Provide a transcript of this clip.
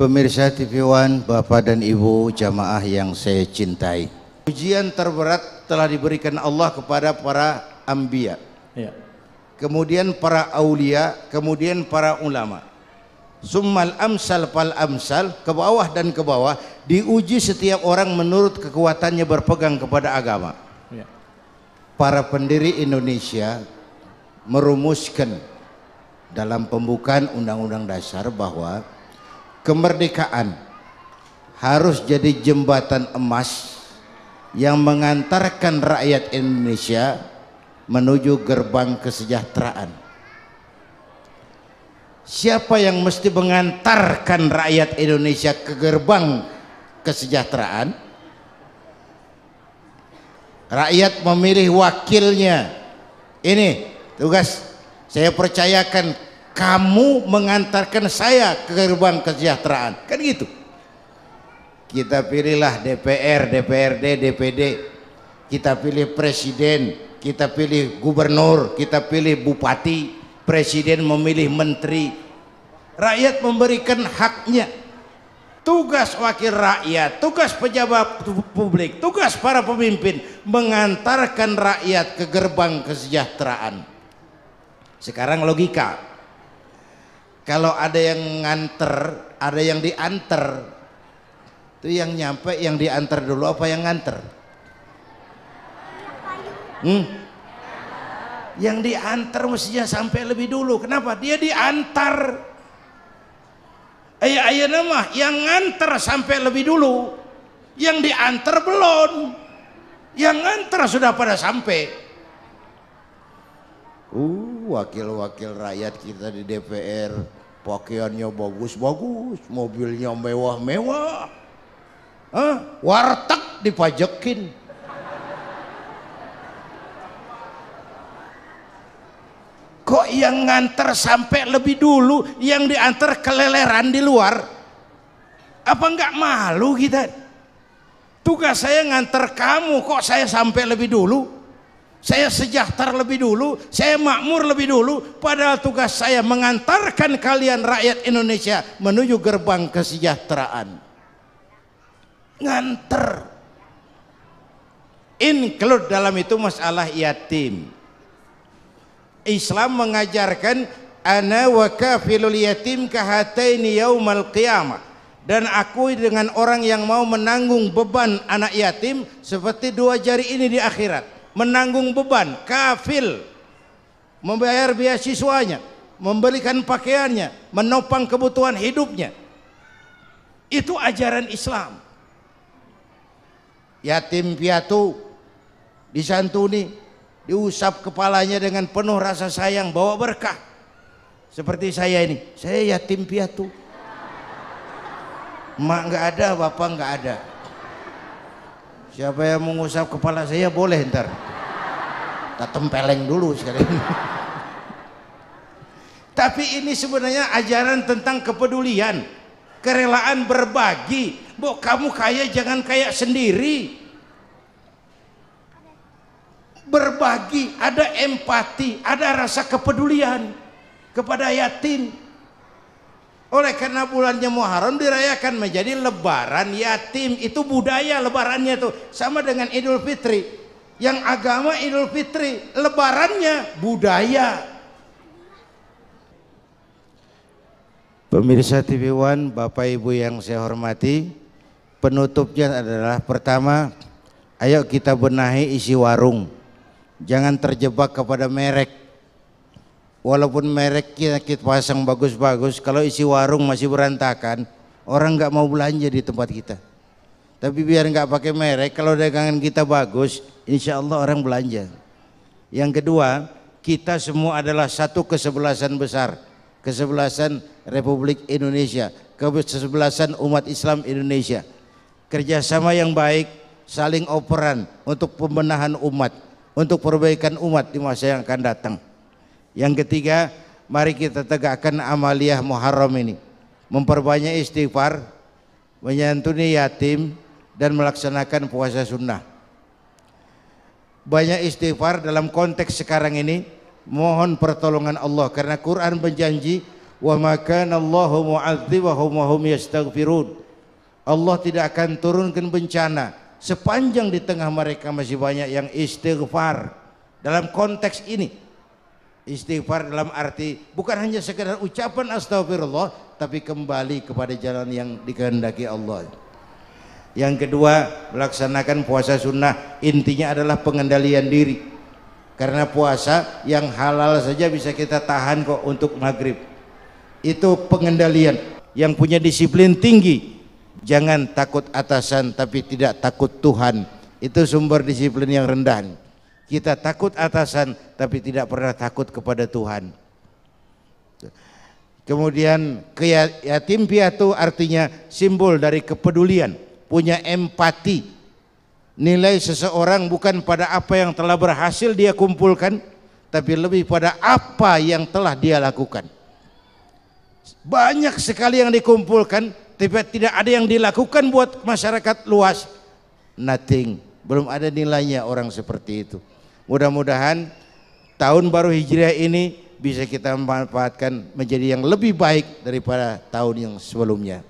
Pemirsa TV One, Bapak dan Ibu jamaah yang saya cintai. Ujian terberat telah diberikan Allah kepada para anbiya, ya. Kemudian para aulia, kemudian para ulama. Summal amsal fal amsal, ke bawah dan ke bawah, diuji setiap orang menurut kekuatannya berpegang kepada agama. Ya. Para pendiri Indonesia merumuskan dalam pembukaan Undang-Undang Dasar bahwa kemerdekaan harus jadi jembatan emas yang mengantarkan rakyat Indonesia menuju gerbang kesejahteraan. Siapa yang mesti mengantarkan rakyat Indonesia ke gerbang kesejahteraan? Rakyat memilih wakilnya. Ini tugas saya percayakan, kamu mengantarkan saya ke gerbang kesejahteraan, kan gitu. Kita pilihlah DPR, DPRD, DPD, kita pilih presiden, kita pilih gubernur, kita pilih bupati, presiden memilih menteri, rakyat memberikan haknya. Tugas wakil rakyat, tugas pejabat publik, tugas para pemimpin mengantarkan rakyat ke gerbang kesejahteraan. Sekarang logika, kalau ada yang nganter, ada yang diantar, itu yang nyampe, yang diantar dulu apa yang nganter? Yang diantar mestinya sampai lebih dulu. Kenapa? Dia diantar. Ayah nama yang nganter sampai lebih dulu, yang diantar belum, yang nganter sudah pada sampai. Wakil-wakil rakyat kita di DPR pakaiannya bagus-bagus, mobilnya mewah-mewah, warteg dipajekin. Kok yang nganter sampai lebih dulu, yang diantar keleleran di luar? Apa enggak malu kita? Tugas saya nganter kamu, kok saya sampai lebih dulu? Saya sejahtera lebih dulu, saya makmur lebih dulu, padahal tugas saya mengantarkan kalian rakyat Indonesia menuju gerbang kesejahteraan. Nganter. Include dalam itu masalah yatim. Islam mengajarkan ana wa kafilul yatim kahataini yaumal qiyamah, dan aku dengan orang yang mau menanggung beban anak yatim seperti dua jari ini di akhirat. Menanggung beban, kafil, membayar beasiswanya, membelikan pakaiannya, menopang kebutuhan hidupnya. Itu ajaran Islam. Yatim piatu disantuni, diusap kepalanya dengan penuh rasa sayang, bawa berkah. Seperti saya ini, saya yatim piatu, emak nggak ada, bapak nggak ada. Siapa yang mengusap kepala saya boleh ntar, kita tempeleng dulu sekali. Tapi ini sebenarnya ajaran tentang kepedulian, kerelaan berbagi. Bu, kamu kaya jangan kaya sendiri. Berbagi, ada empati, ada rasa kepedulian kepada yatim. Oleh karena bulannya Muharram dirayakan menjadi lebaran yatim. Itu budaya lebarannya tuh, sama dengan Idul Fitri. Yang agama Idul Fitri, lebarannya budaya. Pemirsa TV One, Bapak Ibu yang saya hormati, penutupnya adalah pertama, ayo kita benahi isi warung. Jangan terjebak kepada merek. Walaupun merek kita pasang bagus-bagus, kalau isi warung masih berantakan, orang nggak mau belanja di tempat kita. Tapi biar nggak pakai merek, kalau dagangan kita bagus, insya Allah orang belanja. Yang kedua, kita semua adalah satu kesebelasan besar, kesebelasan Republik Indonesia, kesebelasan umat Islam Indonesia. Kerjasama yang baik, saling operan untuk pembenahan umat, untuk perbaikan umat di masa yang akan datang. Yang ketiga, mari kita tegakkan amaliyah Muharram ini, memperbanyak istighfar, menyantuni yatim, dan melaksanakan puasa sunnah. Banyak istighfar dalam konteks sekarang ini, mohon pertolongan Allah, karena Quran berjanji Wa ma kana Allahu mu'adzibahum wa hum yastaghfirun. Allah tidak akan turunkan bencana sepanjang di tengah mereka masih banyak yang istighfar. Dalam konteks ini, istighfar dalam arti bukan hanya sekedar ucapan astagfirullah, tapi kembali kepada jalan yang dikehendaki Allah. Yang kedua, melaksanakan puasa sunnah, intinya adalah pengendalian diri. Karena puasa yang halal saja bisa kita tahan kok untuk maghrib. Itu pengendalian, yang punya disiplin tinggi. Jangan takut atasan tapi tidak takut Tuhan. Itu sumber disiplin yang rendah. Kita takut atasan tapi tidak pernah takut kepada Tuhan. Kemudian yatim piatu artinya simbol dari kepedulian, punya empati. Nilai seseorang bukan pada apa yang telah berhasil dia kumpulkan, tapi lebih pada apa yang telah dia lakukan. Banyak sekali yang dikumpulkan, tapi tidak ada yang dilakukan buat masyarakat luas. Nothing, belum ada nilainya orang seperti itu. Mudah-mudahan tahun baru Hijriah ini bisa kita manfaatkan menjadi yang lebih baik daripada tahun yang sebelumnya.